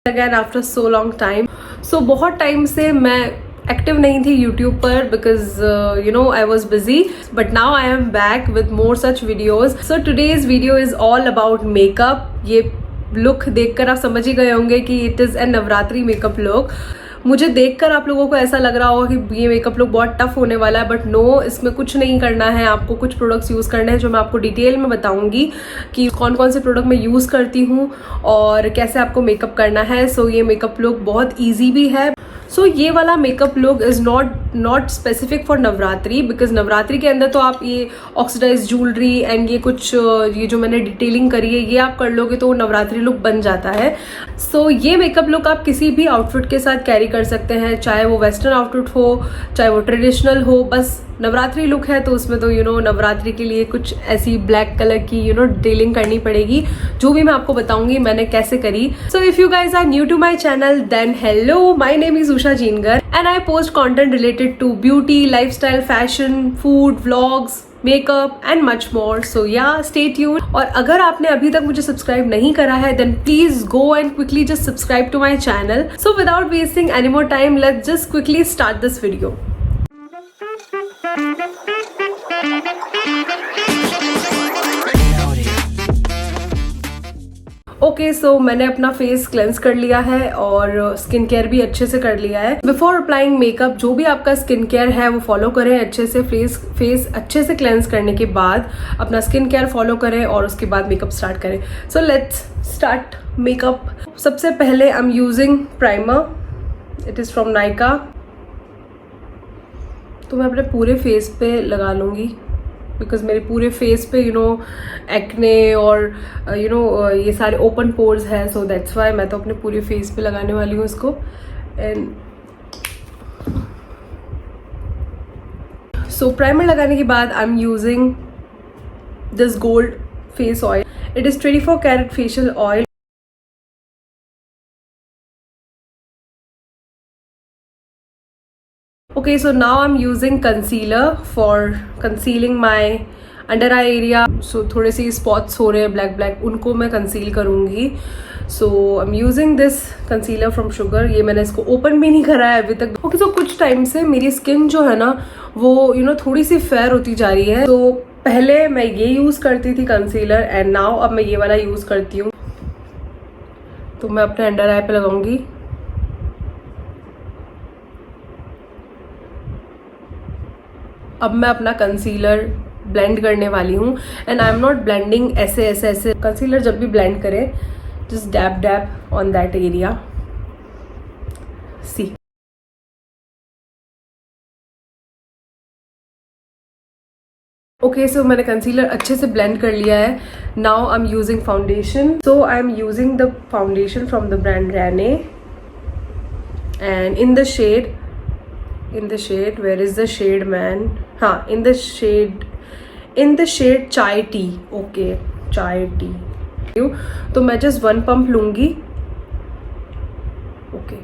Again after so long time. So बहुत time से मैं एक्टिव नहीं थी यूट्यूब पर because you know I was busy, but now I am back with more such videos. So today's video is all about makeup. ये look देखकर आप समझ ही गए होंगे कि it is a Navratri makeup look. मुझे देखकर आप लोगों को ऐसा लग रहा होगा कि ये मेकअप लुक बहुत टफ होने वाला है, बट नो, इसमें कुछ नहीं करना है। आपको कुछ प्रोडक्ट्स यूज़ करने हैं जो मैं आपको डिटेल में बताऊंगी कि कौन कौन से प्रोडक्ट मैं यूज़ करती हूँ और कैसे आपको मेकअप करना है। सो ये मेकअप लुक बहुत ईजी भी है। सो ये वाला makeup look is not specific for Navratri, because Navratri के अंदर तो आप ये ऑक्सीडाइज ज्वेलरी एंड ये कुछ ये जो मैंने डिटेलिंग करी है ये आप कर लोगे तो नवरात्रि लुक बन जाता है। सो ये मेकअप लुक आप किसी भी आउटफिट के साथ कैरी कर सकते हैं, चाहे वो वेस्टर्न आउटफिट हो चाहे वो ट्रेडिशनल हो। बस नवरात्रि लुक है तो उसमें तो यू नो नवरात्रि के लिए कुछ ऐसी ब्लैक कलर की यू नो डिटेलिंग करनी पड़ेगी, जो भी मैं आपको बताऊंगी मैंने कैसे करी। So if you guys are new to my channel then hello, my name is Usha Jinagar and I post content related to beauty, lifestyle, fashion, food, vlogs, makeup and much more. So ya stay tuned. और अगर आपने अभी तक मुझे subscribe नहीं करा है then please go and quickly just subscribe to my channel. So without wasting any more time let's just quickly start this video. Okay, so मैंने अपना फेस क्लेंस कर लिया है और स्किन केयर भी अच्छे से कर लिया है। बिफोर अप्लाइंग मेकअप जो भी आपका स्किन केयर है वो फॉलो करें अच्छे से। फेस अच्छे से क्लेंस करने के बाद अपना स्किन केयर फॉलो करें और उसके बाद मेकअप स्टार्ट करें। So let's start makeup. सबसे पहले आई am using primer, it is from Nykaa. तो मैं अपने पूरे फेस पे लगा लूँगी बिकॉज मेरे पूरे फेस पे यू नो एक्ने और यू नो ये सारे ओपन पोर्स हैं, सो दैट्स वाई मैं तो अपने पूरे फेस पे लगाने वाली हूँ इसको। एंड सो प्राइमर लगाने के बाद I am using this gold face oil. It is 24 carat facial oil. Okay, so now I'm using concealer for concealing my under eye area. So थोड़े से spots हो रहे हैं ब्लैक, उनको मैं कंसील करूँगी। So I'm using this concealer from Sugar. ये मैंने इसको ओपन भी नहीं करा है अभी तक। Okay, so कुछ टाइम से मेरी स्किन जो है ना वो यू नो थोड़ी सी फेयर होती जा रही है। तो पहले मैं ये यूज़ करती थी कंसीलर एंड नाउ अब मैं ये वाला यूज़ करती हूँ। तो मैं अपने अंडर आई पे लगाऊंगी। अब मैं अपना कंसीलर ब्लेंड करने वाली हूँ and I am not blending ऐसे। कंसीलर जब भी ब्लेंड करें just dab dab on that area. See okay, so मैंने कंसीलर अच्छे से ब्लेंड कर लिया है। Now I am using foundation. So I am using the foundation from the brand Renee and in the shade where is the shade man? हाँ, in the shade chai tea. Okay, chai tea. तो मैं just 1 pump लूंगी। Okay.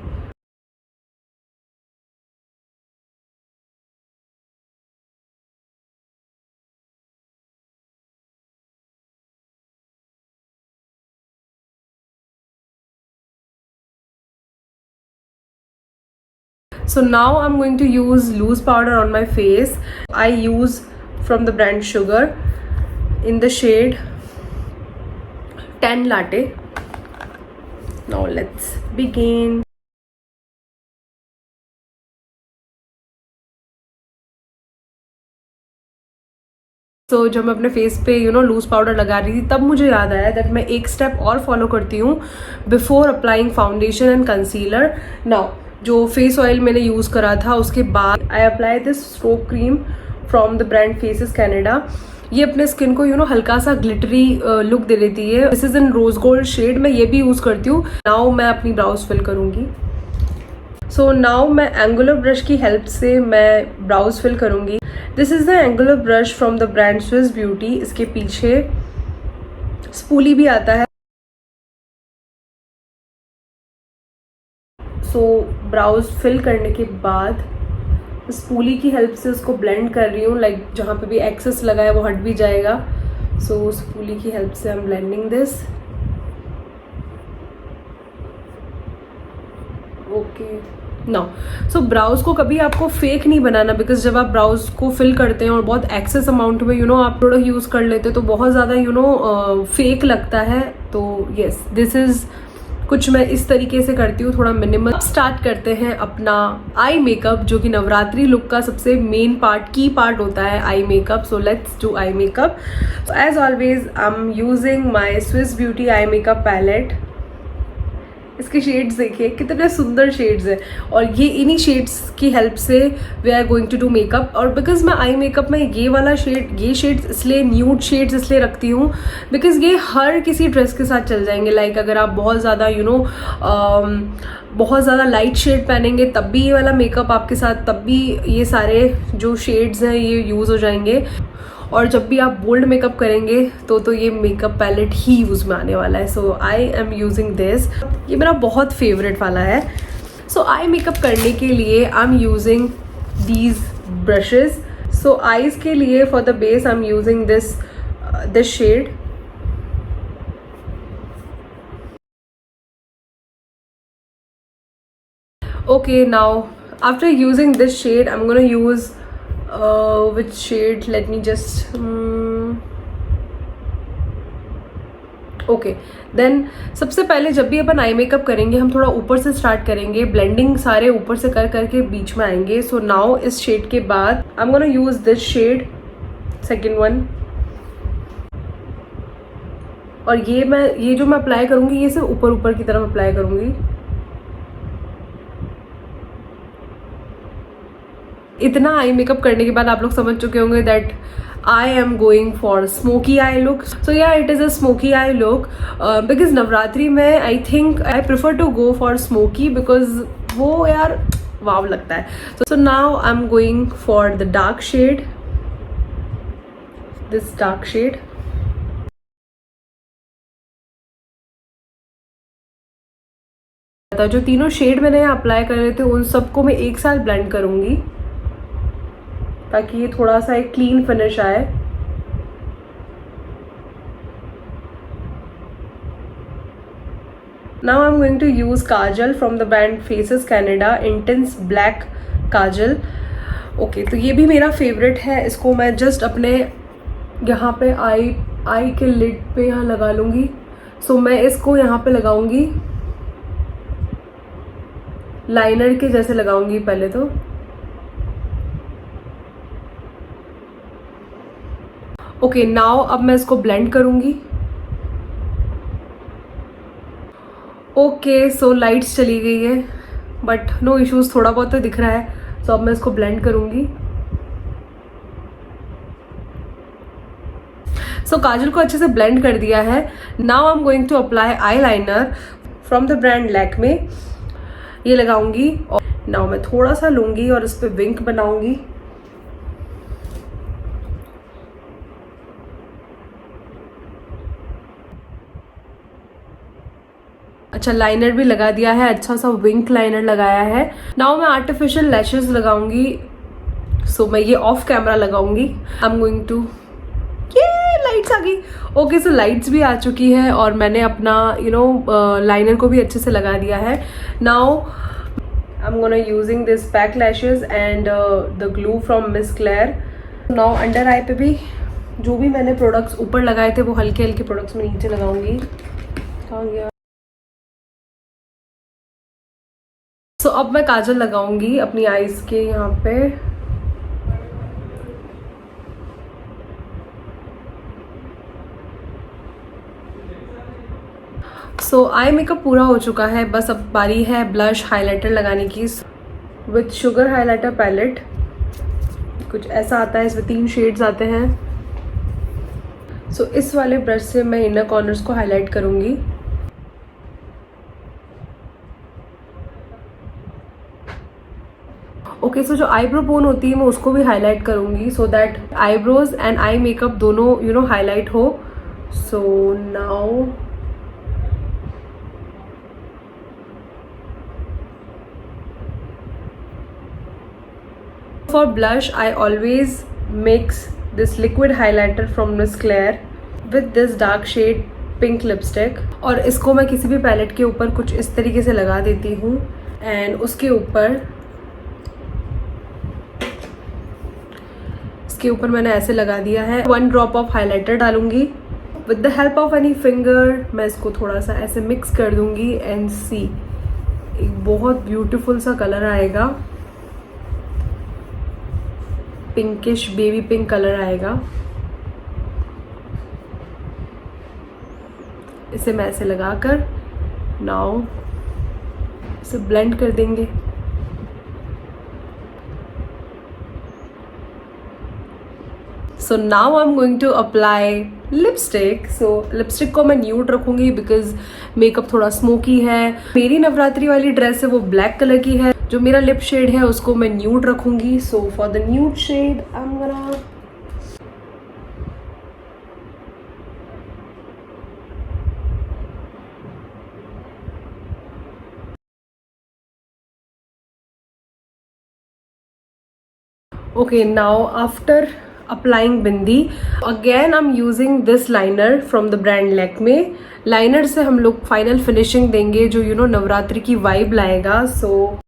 So now I'm going to use loose powder on my face. I use from the brand Sugar in the shade Tan Latte. Now let's begin. तो जब मैं अपने face पे you know loose powder लगा रही थी तब मुझे याद आया दैट मैं एक स्टेप और फॉलो करती हूँ before applying foundation and concealer. Now जो फेस ऑयल मैंने यूज़ करा था उसके बाद I apply this strobe cream from the brand faces Canada. ये अपने स्किन को यू नो हल्का सा ग्लिटरी लुक दे देती है। This is in rose gold shade, मैं ये भी यूज़ करती हूँ। नाउ मैं अपनी ब्राउज फिल करूँगी। सो नाउ मैं एंगुलर ब्रश की हेल्प से मैं ब्राउज फिल करूँगी। This is the angular brush from the brand Swiss beauty. इसके पीछे स्पूली भी आता है। सो ब्राउज फिल करने के बाद स्पूली की हेल्प से उसको ब्लेंड कर रही हूँ। लाइक जहाँ पे भी एक्सेस लगा है वो हट भी जाएगा। सो स्पूली की हेल्प से I am blending this. Okay now so brows को कभी आपको फेक नहीं बनाना, बिकॉज जब आप ब्राउज को फिल करते हैं और बहुत एक्सेस अमाउंट में आप प्रोडक्ट यूज कर लेते हैं तो बहुत ज़्यादा फेक लगता है. तो येस, दिस इज कुछ मैं इस तरीके से करती हूँ, थोड़ा मिनिमल. स्टार्ट करते हैं अपना आई मेकअप, जो कि नवरात्रि लुक का सबसे मेन पार्ट, की पार्ट होता है eye makeup. So let's do eye makeup. As always I am using my Swiss Beauty eye makeup palette. इसके शेड्स देखिए कितने सुंदर शेड्स हैं, और ये इन्हीं शेड्स की हेल्प से we are going to do makeup. और बिकॉज मैं आई मेकअप में ये वाला शेड, ये शेड्स इसलिए, न्यूड शेड्स इसलिए रखती हूँ बिकॉज ये हर किसी ड्रेस के साथ चल जाएंगे. लाइक अगर आप बहुत ज़्यादा बहुत ज़्यादा लाइट शेड पहनेंगे तब भी ये वाला मेकअप आपके साथ, तब भी ये सारे जो शेड्स हैं ये यूज़ हो जाएंगे. और जब भी आप बोल्ड मेकअप करेंगे तो ये मेकअप पैलेट ही यूज़ में आने वाला है. सो आई एम यूजिंग दिस. ये मेरा बहुत फेवरेट वाला है. सो आई मेकअप करने के लिए I am using these brushes. So eyes के लिए for the base I am using this shade. Okay, now after using this shade I'm gonna use which shade, let me just okay then सबसे पहले जब भी अपन eye makeup करेंगे हम थोड़ा ऊपर से स्टार्ट करेंगे, ब्लेंडिंग सारे ऊपर से कर करके बीच में आएंगे. सो नाउ इस शेड के बाद I am gonna use this shade, second one. और ये जो मैं अप्लाई करूंगी ये सिर्फ ऊपर ऊपर की तरफ अप्लाई करूंगी. इतना आई मेकअप करने के बाद आप लोग समझ चुके होंगे that I am going for smoky eye look. So yeah, it is a smoky eye look because Navratri में I think I prefer to go for smoky because वो यार वाव लगता है. So now I'm going for the dark shade, this dark shade. जो तीनों shade मैंने apply कर रहे थे उन सबको मैं एक साथ ब्लेंड करूंगी ताकि ये थोड़ा सा एक क्लीन फिनिश आए. Now I'm going to use Kajal from the brand Faces Canada, Intense Black Kajal. Okay तो ये भी मेरा फेवरेट है. इसको मैं जस्ट अपने यहाँ पे आई के लिड पे यहाँ लगा लूँगी. सो मैं इसको यहाँ पे लगाऊंगी, लाइनर के जैसे लगाऊंगी पहले तो. ओके नाउ अब मैं इसको ब्लेंड करूंगी. ओके सो लाइट्स चली गई है बट नो इश्यूज, थोड़ा बहुत तो दिख रहा है. सो अब मैं इसको ब्लेंड करूंगी. सो काजल को अच्छे से ब्लेंड कर दिया है. Now I am going to apply eyeliner from the brand Lakme. ये लगाऊंगी और नाउ मैं थोड़ा सा लूंगी और इस पर विंक बनाऊंगी. अच्छा लाइनर भी लगा दिया है, अच्छा सा विंक लाइनर लगाया है. नाउ मैं आर्टिफिशियल लैशेस लगाऊंगी. सो मैं ये ऑफ कैमरा लगाऊंगी. आई एम गोइंग टू, ये लाइट्स आ गई. ओके सो लाइट्स भी आ चुकी है और मैंने अपना लाइनर को भी अच्छे से लगा दिया है. Now I am gonna using this pack lashes and the glue from Miss Claire. Now under eye पे भी जो भी मैंने प्रोडक्ट्स ऊपर लगाए थे वो हल्के हल्के प्रोडक्ट्स में नीचे लगाऊंगी. कहाँ गया? सो अब मैं काजल लगाऊंगी अपनी आईज के यहाँ पे. सो आई मेकअप पूरा हो चुका है, बस अब बारी है ब्लश हाइलाइटर लगाने की. विथ शुगर हाइलाइटर पैलेट कुछ ऐसा आता है, इसमें 3 शेड्स आते हैं. सो इस वाले ब्रश से मैं इनर कॉर्नर्स को हाईलाइट करूंगी. ओके सो जो आईब्रो बोन होती है मैं उसको भी हाईलाइट करूंगी so that eyebrows and eye makeup दोनों हाईलाइट हो. So now for blush I always mix this liquid highlighter from Miss Claire with this dark shade pink lipstick. और इसको मैं किसी भी पैलेट के ऊपर कुछ इस तरीके से लगा देती हूँ एंड उसके ऊपर मैंने ऐसे लगा दिया है। 1 ड्रॉप ऑफ हाइलाइटर डालूंगी with the help of any finger. मैं इसको थोड़ा सा ऐसे मिक्स कर दूंगी एंड सी, एक बहुत ब्यूटीफुल सा कलर आएगा, पिंकिश बेबी पिंक कलर आएगा। इसे मैं ऐसे लगाकर नाउ इसे ब्लेंड कर देंगे। So now I am going to apply lipstick. So lipstick को मैं न्यूड रखूंगी बिकॉज मेकअप थोड़ा स्मोकी है। मेरी नवरात्रि वाली ड्रेस है वो ब्लैक कलर की है। जो मेरा लिप शेड है उसको मैं न्यूड रखूंगी। So for the nude shade I am gonna okay, now after applying bindi again I'm using this liner from the brand Lakme। Liner से हम लोग फाइनल फिनिशिंग देंगे जो नवरात्रि की वाइब लाएगा। So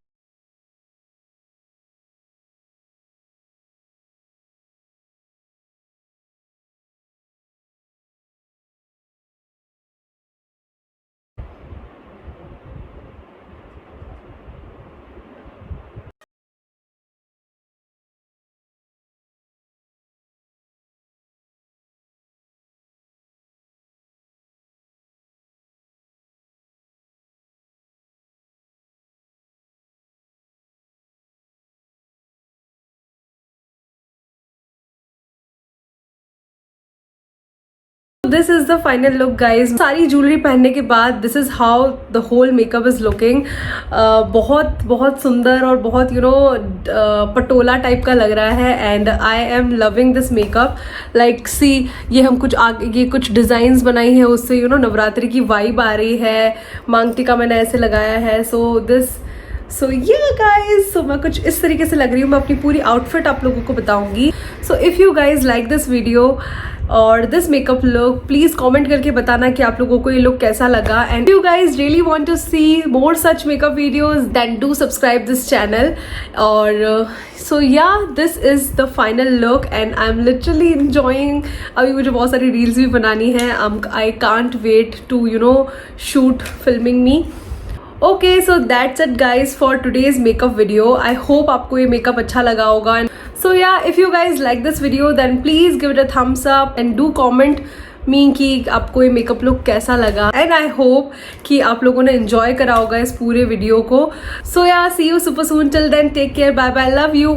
this is the final look guys. सारी jewellery पहनने के बाद this is how the whole makeup is looking. बहुत बहुत सुंदर और बहुत पटोला टाइप का लग रहा है and I am loving this makeup. Like see, ये हम ये कुछ डिजाइन्स बनाई है उससे नवरात्रि की वाइब आ रही है। मांग टीका मैंने ऐसे लगाया है। सो yeah guys, so मैं कुछ इस तरीके से लग रही हूँ। मैं अपनी पूरी आउटफिट आप लोगों को बताऊंगी। So if you guys like this video और this makeup look, please comment करके बताना कि आप लोगों को ये लुक कैसा लगा। And you guys really want to see more such makeup videos then do subscribe this channel. और so yeah this is the final look and I am literally enjoying. अभी मुझे बहुत सारी रील्स भी बनानी है। I can't wait to shoot filming me. Okay, so that's it guys for today's makeup video. I hope आपको ये makeup अच्छा लगा होगा। So yeah, if you guys like this video then please give it a thumbs up and do comment me कि आपको ये makeup look कैसा लगा। एंड आई होप कि आप लोगों ने एंजॉय करा होगा इस पूरे वीडियो को। So ya, see you super soon. Till then take care, bye bye, love you.